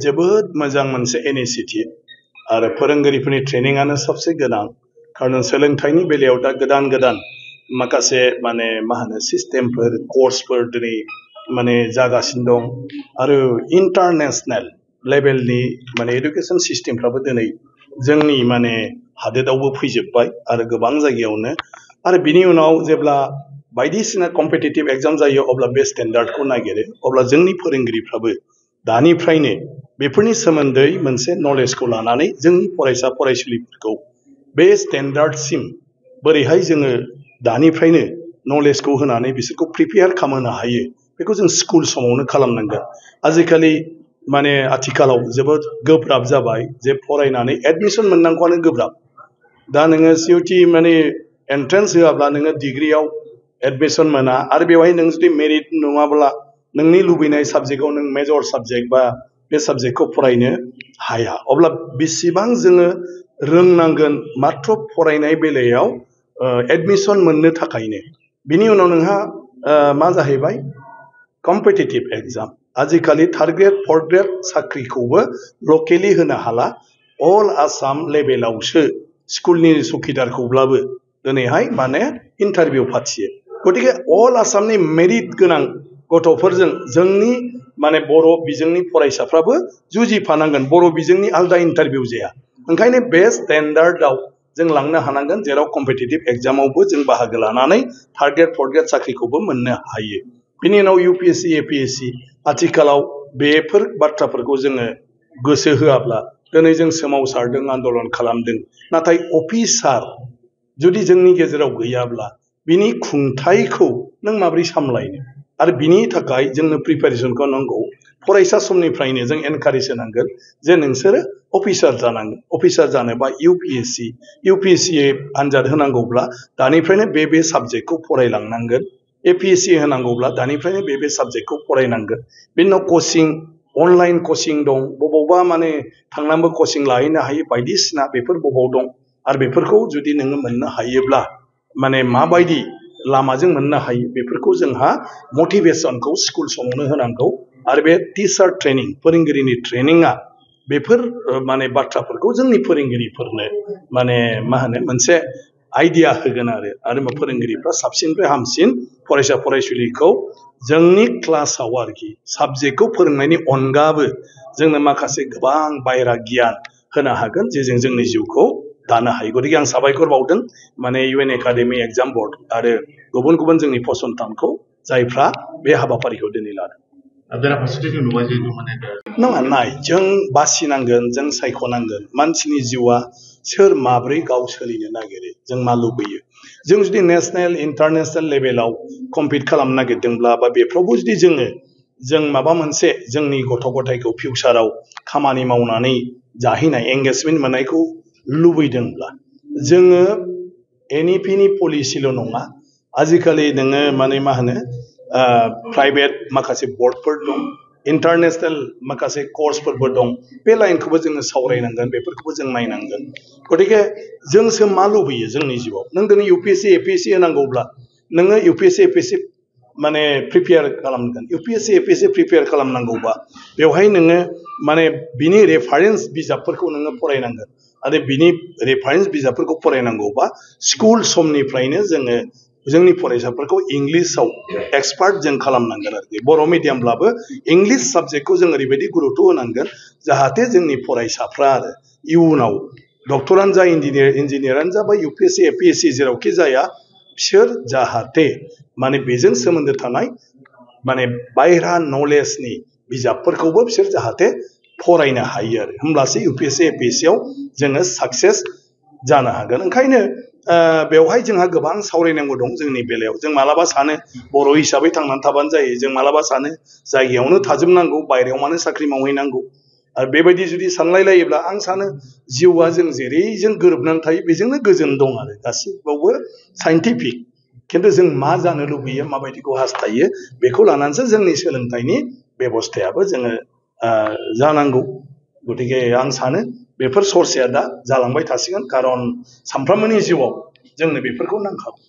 जोबोद मोजां मोनसे इनिशिएटिभ आरो फोरोंगिरिफोरनि ट्रेनिंआनो सबसे गोनां खारन सोलोंथाइनि बेलायाव दा गोदान गोदान माखासे माने मा होनो सिस्टेमफोर कर्सफोर दिनै माने जागासिनो दं आरो इन्टारनेशनेल लेभेलनि माने एडुकेशन सिस्टेमफ्राबो दिनै जोंनि माने हादोरावबो फैजोबबाय आरो गोबां जायगायावनो आरो बिनि उनाव जेब्ला बायदिसिना कम्पिटिटिभ एग्जाम जायो अब्ला बे स्टेन्डार्डखौ नागिरो अब्ला जोंनि फोरोंगिरिफ्राबो दानिफ्रायनो बेफोरनि सोमोन्दै मोनसे नलेजखौ लानानै जोंनि फरायसा फरायसुलिफोरखौ बे स्टेन्डार्डसिम बोरैहाय जोङो दानिफ्रायनो नलेजखौ होनानै बिसोरखौ प्रिपेयार खालामनो हायो बेखौ जों स्कुल समावनो खालामनांगोन आजिखालि माने आथिखालाव जोबोद गोब्राब जाबाय जे फरायनानै एडमिशन मोननांगौआनो गोब्राब दा नोङो सिइउटि माने एन्ट्रेन्स होआब्ला नोङो डिग्रियाव एडमिशन मोना आरो बेवहाय नों जुदि मेरिट नङाब्ला नोंनि लुबैनाय साबजेक्टआव नों मेजर साबजेक्ट बा बे साबजेक्टखौ फरायनो हाया अब्ला बेसेबां जोङो रोंनांगोन मात्र फरायनाय बेलायाव एडमिशन मोननो थाखायनो बिनि उनाव नोंहा मा जाहैबाय कम्पिटिटिभ एग्जाम आजिखालि थार्ड ग्रेड फर्थ ग्रेड साख्रिखौबो लकेलि होनो हाला अल आसाम लेभेलावसो स्कुलनि सुखिदारखौब्लाबो दिनैहाय माने इन्टारभिउ फाथियो गतिके अल आसामनि मेरिट गोनां गथ'फोरजों जोंनि माने बर' बिजोंनि फरायसाफ्राबो जुजिफानांगोन बर' बिजोंनि आलदा इन्टारभिउ जाया ओंखायनो बे स्टेन्डार्डआव जों लांनो हानांगोन जेराव कम्पिटिटिभ एग्जामावबो जों बाहागो लानानै थार्ड ग्रेड फर्थ ग्रेड साख्रिखौबो मोननो हायो बिनि उनाव UPSC APSC आथिखालाव बेफोर बाथ्राफोरखौ जोङो गोसो होआब्ला दिनै जों सोमावसारदों आन्दलन खालामदों नाथाय अफिसार जुदि जोंनि गेजेराव गैयाब्ला बिनि खुंथायखौ नों माबोरै सामलायनो आरो बिनि थाखाय जोंनो प्रिपारेसनखौ नांगौ फरायसा समनिफ्रायनो जों एनकारेज होनांगोन जे नोंसोरो अफिसार जानांगोन अफिसार जानोबा UPSC आनजाद होनांगौब्ला दानिफ्रायनो बे साबजेक्टखौ फरायलांनांगोन APSC होनांगौब्ला दानिफ्रायनो बे साबजेक्टखौ फरायनांगोन बिनि उनाव कचिं अनलाइन कचिं दं बबावबा माने थांनानैबो कचिं लाहैनो हायो बायदिसिना बेफोर बबाव दं आरो बेफोरखौ जुदि नोङो मोननो हायोब्ला माने माबायदि लामाजों मोननो हायो बेफोरखौ जोंहा मटिभेशनखौ स्कुल समावनो होनांगौ आरो बे टिचार ट्रेनिं फोरोंगिरिनि ट्रेनिंआ बेफोर माने बाथ्राफोरखौ जोंनि फोरोंगिरिफोरनो माने मा होनो मोनसे आइडिया होगोन आरो फोरोंगिरिफ्रा साबसिननिफ्राय हामसिन फरायसा फरायसुलिखौ जोंनि क्लासाव आरोखि साबजेक्टखौ फोरोंनायनि अनगाबो जोंनो माखासे गोबां बायरा गियान होनो हागोन जेजों जोंनि जिउखौ दानो हायो गतिके आं साबायखर बावदों माने UN एकाडेमि एग्जाम बर्ड आरो गुबुन गुबुन जोंनि फसंथानखौ जायफ्रा बे हाबाफारिखौ दिनै लादों नङा नाय जों बासिनांगोन जों सायख'नांगोन मानसिनि जिउआ सोर माब्रै गाव सोलिनो नागिरो जों मा लुबैयो जों जुदि नेशनेल इन्टारनेशनेल लेभेलाव कम्पिट खालामनो नागिरदोंब्ला बा बेफ्रावबो जुदि जों माबा मोनसे जोंनि गथ' गथायखौ फिउचाराव खामानि मावनानै जाहैनाय एंगेजमेन्ट मोननायखौ लुबैदोंब्ला जोङो NEP नि पलिसिल' नङा आजिखालि नोङो माने मा होनो प्राइभेट माखासे बर्डफोर दं इन्टारनेशनेल माखासे कर्सफोरबो दं बे लाइनखौबो जोङो सावरायनांगोन बेफोरखौबो जों नायनांगोन गतिके जोंसो मा लुबैयो जोंनि जिउआव नों दिनै UPSC APSC होनांगौब्ला नोङो UPSC APSC माने प्रिपेयार खालामगोन UPSC APSC प्रिपेयार खालामनांगौबा बेवहाय नोङो माने बिनि रेफारेन्स बिजाबफोरखौ नोङो फरायनांगोन आरो बिनि रेफारेन्स बिजाबफोरखौ फरायनांगौबा स्कुल समनिफ्रायनो जोङो जोंनि फरायसाफोरखौ इंलिशआव एक्सपार्ट जों खालामनांगोन आरोखि बर' मिडियामब्लाबो इंलिश साबजेक्टखौ जों ओरैबायदि गुरुत्व होनांगोन जाहाथे जोंनि फरायसाफ्रा आरो इयुनाव डक्टरानो जा इन्जिनियारानो जा बा UPSC APSC जेरावखि जाया बिसोर जाहाथे माने बेजों सोमोन्दो थानाय माने बायह्रा नलेजनि बिजाबफोरखौबो बिसोर जाहाथे फरायनो हायो आरो होमब्लासो UPSC APSC आव जोङो साक्सेस जानो हागोन ओंखायनो बेवहाय जोंहा गोबां सावरायनांगौ दं जोंनि बेलायाव जों मालाबा सानो बर' हिसाबै थांनानै थाबानो जायो जों मालाबा सानो जायगायावनो थाजोबनांगौ बायरायाव मानो साख्रि मावहैनांगौ आरो बेबायदि जुदि सानलायलायोब्ला आं सानो जिउआ जों जेरै जों गोरोबनानै थायो बेजोंनो गोजोन दं आरो गासिबावबो साइन्टिफिक खिन्थु जों मा जानो लुबैयो माबायदिखौ हास्थायो बेखौ लानानैसो जोंनि सोलोंथाइनि बेबस्थायाबो जोङो जानांगौ गतिके आं सानो बेफोर सरसाया दा जालांबाय थासिगोन खारन सानफ्रोमबोनि जिउआव जोंनो बेफोरखौ नांखागौ